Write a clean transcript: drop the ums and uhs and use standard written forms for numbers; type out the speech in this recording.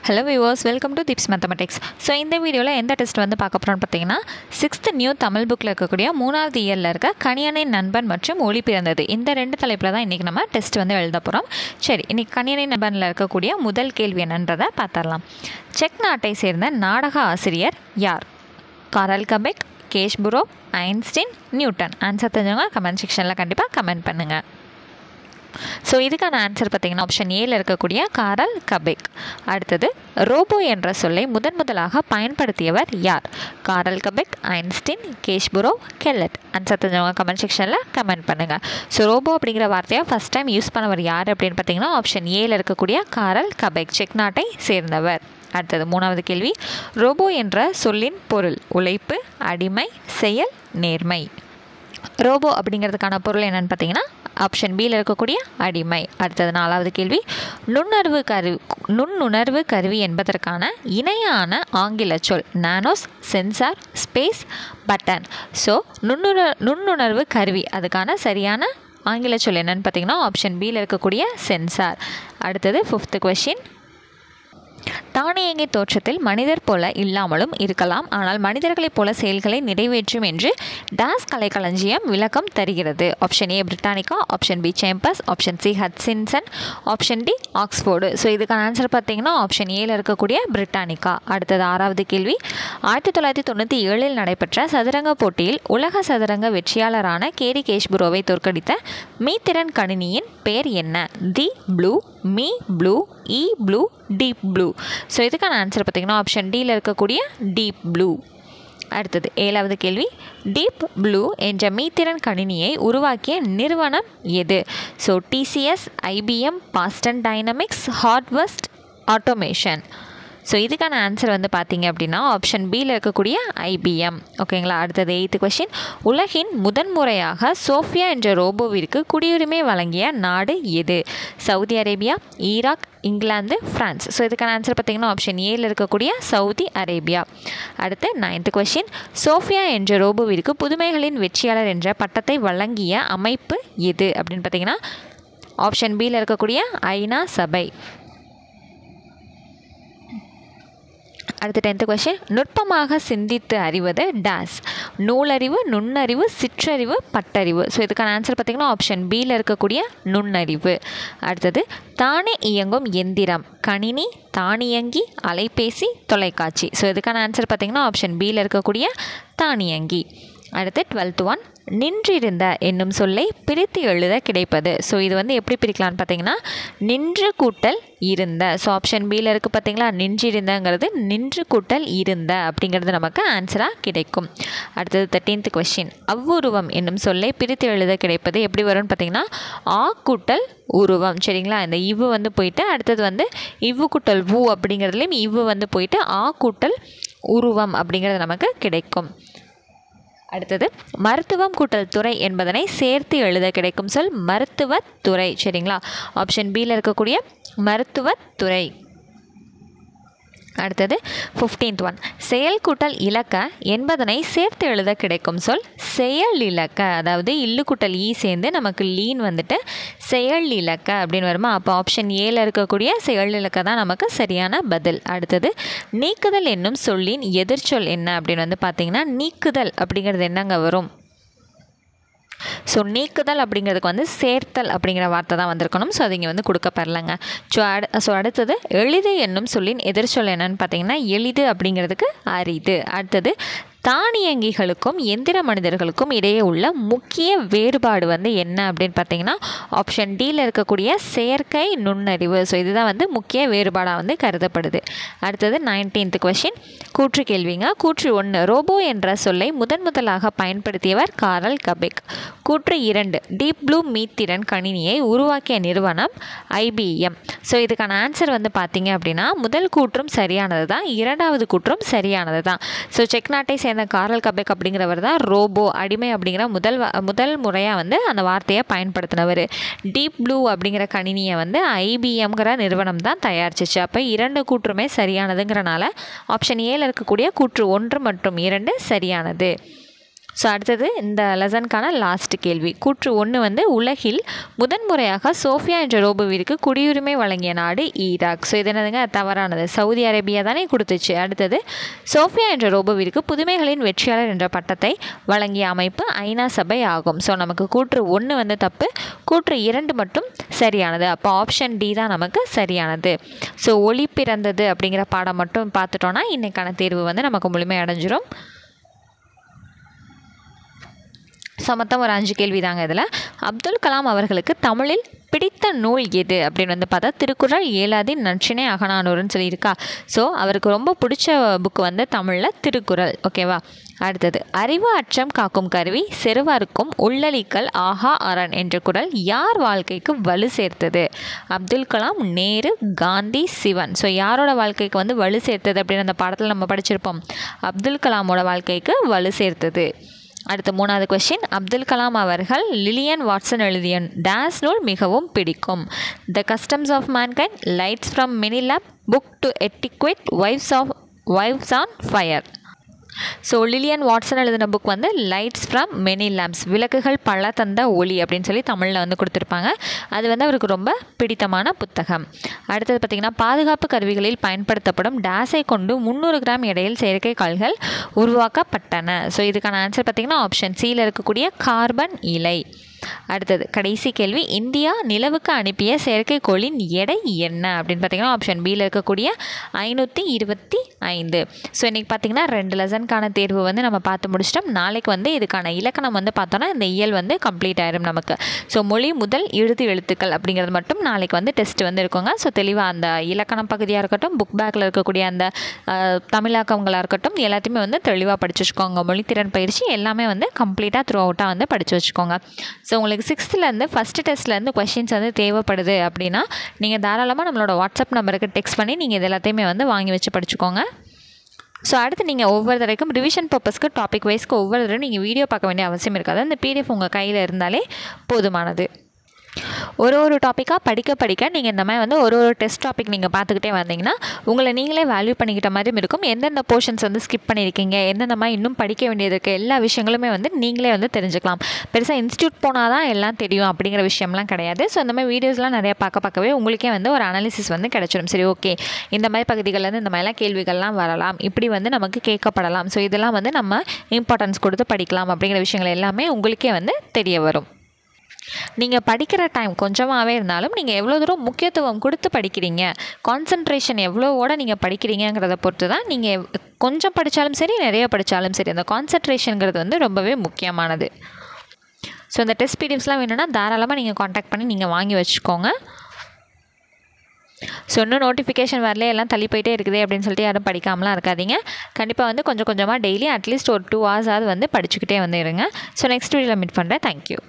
Hello viewers, welcome to Tips Mathematics. So இந்த வீடியோல எந்த டெஸ்ட் வந்து பார்க்க போறோம்னு பார்த்தீங்கன்னா 6th நியூ தமிழ் புக்ல இருக்கக்கூடிய 3வது இயர்ல இருக்க கணியனின் நண்பன் மற்றும் ஒளி பிறந்தது இந்த ரெண்டு தலைப்புல தான் இன்னைக்கு நம்ம டெஸ்ட் வந்து எழுத போறோம். சரி, இன்னைக்கு கணியனின் நண்பன்ல இருக்கக்கூடிய முதல் கேள்வி என்னன்றதை பார்த்தறலாம். செக் நாட்டை சேர்ந்த நாடக ஆசிரியர் யார்? காரல் கபெக், கேஷ்புரோவ், ஐன்ஸ்டீன், நியூட்டன். ஆன்சர் தெரிஞ்சவங்க கமெண்ட் செக்ஷனில் கண்டிப்பாக கமெண்ட் பண்ணுங்கள். ஸோ இதுக்கான ஆன்சர் பார்த்திங்கன்னா ஆப்ஷன் ஏல இருக்கக்கூடிய காரல் கபெக். அடுத்தது ரோபோ என்ற சொல்லை முதலாக பயன்படுத்தியவர் யார்? காரல் கபெக், ஐன்ஸ்டீன், கேஷ்புரோவ், கெல்லட். ஆன்சர் தெரிஞ்சவங்க கமெண்ட் செக்ஷனில் கமெண்ட் பண்ணுங்கள். ஸோ ரோபோ அப்படிங்கிற வார்த்தையை ஃபஸ்ட் டைம் யூஸ் பண்ணவர் யார் அப்படின்னு பார்த்தீங்கன்னா ஆப்ஷன் ஏல இருக்கக்கூடிய காரல் கபெக், செக் நாட்டை சேர்ந்தவர். அடுத்தது 3வது கேள்வி, ரோபோ என்ற சொல்லின் பொருள் உழைப்பு, அடிமை, செயல், நேர்மை. ரோபோ அப்படிங்கிறதுக்கான பொருள் என்னென்னு பார்த்தீங்கன்னா ஆப்ஷன் பியில் இருக்கக்கூடிய அடிமை. அடுத்தது 4வது கேள்வி, நுண்ணுணர்வு கருவி என்பதற்கான இணையான ஆங்கில சொல் nanos, sensor, space, button. So நுண்ணுணர்வு கருவி அதுக்கான சரியான ஆங்கில சொல் என்னென்னு பார்த்தீங்கன்னா ஆப்ஷன் பியில் இருக்கக்கூடிய சென்சார். அடுத்தது 5th கொஸ்டின், தானியங்கி தோற்றத்தில் மனிதர் போல இல்லாமலும் இருக்கலாம், ஆனால் மனிதர்களைப் போல செயல்களை நிறைவேற்றும் என்று டாஸ் கலைக்களஞ்சியம் விளக்கம் தருகிறது. Option A Britannica, option B Chambers, option C Hutchinson, option D Oxford. So இதுக்கான ஆன்சர் பார்த்தீங்கன்னா ஆப்ஷன் ஏல இருக்கக்கூடிய பிரிட்டானிக்கா. அடுத்தது 6வது கேள்வி, 1997 நடைபெற்ற சதுரங்க போட்டியில் உலக சதுரங்க வெற்றியாளரான கேரி கேஷ்புரோவை தோற்கடித்த மீத்திறன் கணினியின் பெயர் என்ன? தி ப்ளூ, மீ ப்ளூ, இ ப்ளூ, டீப் ப்ளூ. ஸோ இதுக்கான ஆன்சர் பார்த்திங்கன்னா ஆப்ஷன் டியில் இருக்கக்கூடிய டீப் ப்ளூ. அடுத்தது 7வது கேள்வி, டீப் ப்ளூ என்ற மீத்திறன் கணினியை உருவாக்கிய நிறுவனம் எது? So TCS, IBM, Boston Dynamics, Harvest Automation. So இதுக்கான ஆன்சர் வந்து பார்த்தீங்க அப்படின்னா ஆப்ஷன் பியில் இருக்கக்கூடிய ஐபிஎம். ஓகேங்களா. அடுத்தது 8th கொஸ்டின், உலகின் முதன்முறையாக சோஃபியா என்ற ரோபோவிற்கு குடியுரிமை வழங்கிய நாடு எது? Saudi Arabia, Iraq, England, France. So இதுக்கான ஆன்சர் பார்த்தீங்கன்னா ஆப்ஷன் ஏல இருக்கக்கூடிய சவுதி அரேபியா. அடுத்து 9th கொஸ்டின், சோஃபியா என்ற ரோபோவிற்கு புதுமைகளின் வெற்றியாளர் என்ற பட்டத்தை வழங்கிய அமைப்பு எது அப்படின்னு பார்த்தீங்கன்னா ஆப்ஷன் பியில் இருக்கக்கூடிய ஐநா சபை. அடுத்து 10th கொஸ்டின், நுட்பமாக சிந்தித்து அறிவது டாஸ்? நூலறிவு, நுண்ணறிவு, சிற்றறிவு, பட்டறிவு. ஸோ இதுக்கான ஆன்சர் பார்த்திங்கன்னா ஆப்ஷன் பியில் இருக்கக்கூடிய நுண்ணறிவு. அடுத்தது தானே இயங்கும் எந்திரம் கணினி, தானியங்கி, அலைபேசி, தொலைக்காட்சி. ஸோ இதுக்கான ஆன்சர் பார்த்திங்கன்னா ஆப்ஷன் பியில் இருக்கக்கூடிய தானியங்கி. அடுத்து 12th ஒன், நின்றிருந்த என்னும் சொல்லை பிரித்து எழுத கிடைப்பது. ஸோ இது வந்து எப்படி பிரிக்கலான்னு பார்த்தீங்கன்னா நின்று கூட்டல் இருந்த. ஸோ ஆப்ஷன் பியில் இருக்குது பார்த்தீங்களா, நின்றிருந்தங்கிறது நின்று கூட்டல் இருந்த அப்படிங்கிறது நமக்கு ஆன்சராக கிடைக்கும். அடுத்தது 13th கொஸ்டின், அவ்வுருவம் என்னும் சொல்லை பிரித்து எழுத கிடைப்பது எப்படி வரும்னு பார்த்தீங்கன்னா ஆ கூட்டல் உருவம். சரிங்களா. இந்த இவ்வு வந்து போயிட்டு அடுத்தது வந்து இவ்வு கூட்டல் ஊ அப்படிங்கிறதுலையும் இவ்வு வந்து போயிட்டு ஆ கூட்டல் உருவம் அப்படிங்கிறது நமக்கு கிடைக்கும். அடுத்தது மருத்துவம் கூட்டல் துறை என்பதனை சேர்த்து எழுத கிடைக்கும் சொல் மருத்துவத்துறை. சரிங்களா. ஆப்ஷன் பியில் இருக்கக்கூடிய மருத்துவத்துறை. அடுத்தது 15th ஒன், செயல் கூட்டல் இலக்க என்பதனை சேர்த்து எழுத கிடைக்கும் சொல் செயல் இலக்க. அதாவது இல்லு கூட்டல் ஈ சேர்ந்து நமக்கு லீன் வந்துட்டு செயல் இலக்க அப்படின்னு வருமா. அப்போ ஆப்ஷன் ஏல இருக்கக்கூடிய செயல் இலக்க தான் நமக்கு சரியான பதில். அடுத்தது நீக்குதல் என்னும் சொல்லின் எதிர்ச்சொல் என்ன அப்படின்னு வந்து பார்த்தீங்கன்னா நீக்குதல் அப்படிங்கிறது என்னங்க வரும்? ஸோ நீக்குதல் அப்படிங்கிறதுக்கு வந்து சேர்த்தல் அப்படிங்கிற வார்த்தை தான் வந்திருக்கணும். ஸோ அது இங்கே வந்து கொடுக்கப்படலைங்க. ஸோ அடுத்தது எளிது என்னும் சொல்லின் எதிர்ச்சொல் என்னன்னு பார்த்தீங்கன்னா எளிது அப்படிங்கிறதுக்கு அரிது. அடுத்தது தானியங்கிகளுக்கும் எந்திர மனிதர்களுக்கும் இடையே உள்ள முக்கிய வேறுபாடு வந்து என்ன அப்படின்னு பார்த்தீங்கன்னா ஆப்ஷன் டியில் இருக்கக்கூடிய செயற்கை நுண்ணறிவு. ஸோ இதுதான் வந்து முக்கிய வேறுபாடாக வந்து கருதப்படுது. அடுத்தது 19th கொஸ்டின், கூற்று கேள்விங்க. கூற்று 1, ரோபோ என்ற சொல்லை முதலாக பயன்படுத்தியவர் காரல் கபெக். கூற்று 2, டீப் ப்ளூ மீத்திறன் கணினியை உருவாக்கிய நிறுவனம் ஐபிஎம். ஸோ இதுக்கான ஆன்சர் வந்து பார்த்தீங்க அப்படின்னா முதல் கூற்றும் சரியானது தான், 2வது கூற்றும் சரியானது தான். ஸோ செக் நாட்டை சேர்ந்த காரல் கபெக் அப்படிங்கிறவர் தான் ரோபோ அடிமை அப்படிங்கிற முதல் முறையாக வந்து அந்த வார்த்தையை பயன்படுத்தினவர். டீப் ப்ளூ அப்படிங்கிற கணினியை வந்து ஐபிஎம்ங்கிற நிறுவனம் தான் தயாரிச்சிச்சு. அப்போ 2 கூற்றுமே சரியானதுங்கிறனால ஆப்ஷன் ஏல இருக்கக்கூடிய கூற்று 1 மற்றும் 2 சரியானது. ஸோ அடுத்தது இந்த லெசனுக்கான லாஸ்ட் கேள்வி. கூற்று 1 வந்து உலகில் முதன்முறையாக சோஃபியா என்ற ரோபோவிற்கு குடியுரிமை வழங்கிய நாடு ஈராக். ஸோ இது என்னதுங்க? தவறானது. சவுதி அரேபியா தானே கொடுத்துச்சு. அடுத்தது சோஃபியா என்ற ரோபோவிற்கு புதுமைகளின் வெற்றியாளர் என்ற பட்டத்தை வழங்கிய அமைப்பு ஐநா சபை ஆகும். ஸோ நமக்கு கூற்று 1 வந்து தப்பு, கூற்று 2 மட்டும் சரியானது. அப்போ ஆப்ஷன் டி தான் நமக்கு சரியானது. ஸோ ஒளி பிறந்தது அப்படிங்கிற பாடம் மட்டும் பார்த்துட்டோன்னா இன்றைக்கான தேர்வு வந்து நமக்கு முழுமை அடைஞ்சிரும். ஸோ மொத்தம் ஒரு 5 கேள்வி தாங்க இதில். அப்துல் கலாம் அவர்களுக்கு தமிழில் பிடித்த நூல் எது அப்படின்னு வந்து பார்த்தா திருக்குறள், ஏலாதி, நற்றிணை, அகநானூறுன்னு சொல்லியிருக்கா. ஸோ அவருக்கு ரொம்ப பிடிச்ச புக்கு வந்து தமிழில் திருக்குறள். ஓகேவா? அடுத்தது அறிவு அச்சம் காக்கும் கருவி செருவாருக்கும் உள்ளளிக்கல் ஆஹா அரண் என்ற குறள் யார் வாழ்க்கைக்கு வலு சேர்த்தது? அப்துல் கலாம், நேரு, காந்தி, சிவன். ஸோ யாரோட வாழ்க்கைக்கு வந்து வலு சேர்த்தது அப்படின்னு அந்த பாடத்தில் நம்ம படிச்சிருப்போம். அப்துல் கலாமோட வாழ்க்கைக்கு வலு சேர்த்தது. அடுத்த 3வது கொஸ்டின். அப்துல் கலாம் அவர்கள் லிலியன் வாட்சன் எழுதிய டேஸ் நூல் மிகவும் பிடிக்கும்? The customs of mankind, lights from many lamps, book to etiquette, wives on fire. So Lillian Watson எழுதின புக் வந்து லைட்ஸ் ஃப்ரம் மெனி லேம்ப்ஸ், விளக்குகள் பல தந்த ஒளி அப்படின்னு சொல்லி தமிழில் வந்து கொடுத்துருப்பாங்க. அது வந்து அவருக்கு ரொம்ப பிடித்தமான புத்தகம். அடுத்தது பார்த்திங்கன்னா பாதுகாப்பு கருவிகளில் பயன்படுத்தப்படும் டேஸை கொண்டு 300 கிராம் எடையில் செயற்கைக்கால்கள் உருவாக்கப்பட்டன. ஸோ இதுக்கான ஆன்சர் பார்த்திங்கன்னா ஆப்ஷன் சியில் இருக்கக்கூடிய கார்பன் இலை. அடுத்தது கடைசி கேள்வி. இந்தியா நிலவுக்கு அனுப்பிய செயற்கைக்கோளின் எடை என்ன அப்படின்னு பார்த்தீங்கன்னா ஆப்ஷன் பியில் இருக்கக்கூடிய 525. ஸோ இன்றைக்கி பார்த்திங்கன்னா 2 லெசனுக்கான தேர்வு வந்து நம்ம பார்த்து முடிச்சிட்டோம். நாளைக்கு வந்து இதுக்கான இலக்கணம் வந்து பார்த்தோன்னா இந்த இயல் வந்து கம்ப்ளீட் ஆயிரும் நமக்கு. ஸோ மொழி முதல் எழுத்துக்கள் அப்படிங்கிறது மட்டும் நாளைக்கு வந்து டெஸ்ட் வந்து இருக்குங்க. ஸோ தெளிவாக அந்த இலக்கணம் பகுதியாக இருக்கட்டும், புக் பேக்கில் இருக்கக்கூடிய அந்த தமிழாக்கங்களாக இருக்கட்டும் எல்லாத்தையுமே வந்து தெளிவாக படித்து வச்சுக்கோங்க. மொழித்திறன் பயிற்சி எல்லாமே வந்து கம்ப்ளீட்டாக த்ரூ அவுட்டாக வந்து படித்து வச்சுக்கோங்க. ஸோ உங்களுக்கு 6th ஃபஸ்ட்டு டெஸ்ட்லேருந்து கொஷின்ஸ் வந்து தேவைப்படுது அப்படின்னா நீங்கள் தாராளமாக நம்மளோட வாட்ஸ்அப் நம்பருக்கு டெக்ஸ்ட் பண்ணி நீங்கள் இது எல்லாத்தையுமே வந்து வாங்கி வச்சு படிச்சுக்கோங்க. ஸோ அடுத்து நீங்கள் ஒவ்வொரு தடவைக்கும் ரிவிஷன் பர்பஸ்க்கு டாபிக் வைஸ்க்கு ஒவ்வொரு தடவை நீங்கள் வீடியோ பார்க்க வேண்டிய அவசியம் இருக்காது. அந்த PDF உங்கள் கையில் இருந்தாலே போதுமானது. ஒரு டாப்பிக்காக படிக்க நீங்கள் இந்த மாதிரி வந்து ஒரு டெஸ்ட் டாபிக் நீங்கள் பார்த்துக்கிட்டே வந்தீங்கன்னா உங்களை நீங்களே வேல்யூ பண்ணிக்கிட்ட மாதிரியும் இருக்கும். எந்தெந்த போர்ஷன்ஸ் வந்து ஸ்கிப் பண்ணியிருக்கீங்க, எந்தெந்த மாதிரி இன்னும் படிக்க வேண்டியது இருக்குது, எல்லா விஷயங்களுமே வந்து நீங்களே வந்து தெரிஞ்சுக்கலாம். பெருசாக இன்ஸ்டியூட் போனால் தான் எல்லாம் தெரியும் அப்படிங்கிற விஷயம்லாம் கிடையாது. ஸோ இந்த மாதிரி வீடியோஸ்லாம் நிறைய பார்க்கவே உங்களுக்கே வந்து ஒரு அனாலிசிஸ் வந்து கிடச்சிடும். சரி, ஓகே, இந்த மாதிரி பகுதிகளில் இந்த மாதிரிலாம் கேள்விகள்லாம் வரலாம், இப்படி வந்து நமக்கு கேட்கப்படலாம். ஸோ இதெல்லாம் வந்து நம்ம இம்பார்ட்டன்ஸ் கொடுத்து படிக்கலாம் அப்படிங்கிற விஷயங்கள் எல்லாமே உங்களுக்கே வந்து தெரிய வரும். நீங்கள் படிக்கிற டைம் கொஞ்சமாகவே இருந்தாலும் நீங்கள் எவ்வளோ தூரம் முக்கியத்துவம் கொடுத்து படிக்கிறீங்க, கான்சன்ட்ரேஷன் எவ்வளோவோட நீங்கள் படிக்கிறீங்கிறத பொறுத்து தான் நீங்கள் கொஞ்சம் படித்தாலும் சரி நிறைய படித்தாலும் சரி அந்த கான்சன்ட்ரேஷனுங்கிறது வந்து ரொம்பவே முக்கியமானது. ஸோ இந்த டெஸ்ட் PDFஸ்லாம் வேணும்னா தாராளமாக நீங்கள் காண்டாக்ட் பண்ணி நீங்கள் வாங்கி வச்சுக்கோங்க. ஸோ இன்னும் நோட்டிஃபிகேஷன் வரல, எல்லாம் தள்ளி போயிட்டே இருக்குது அப்படின்னு சொல்லிட்டு யாரும் படிக்காமலாம் இருக்காதீங்க. கண்டிப்பாக வந்து கொஞ்சம் கொஞ்சமாக டெய்லி அட்லீஸ்ட் ஒரு 2 hours வந்து படிச்சுக்கிட்டே வந்து இருங்க. ஸோ நெக்ஸ்ட் வீடியோவில் மீட் பண்ணுறேன். தேங்க்யூ.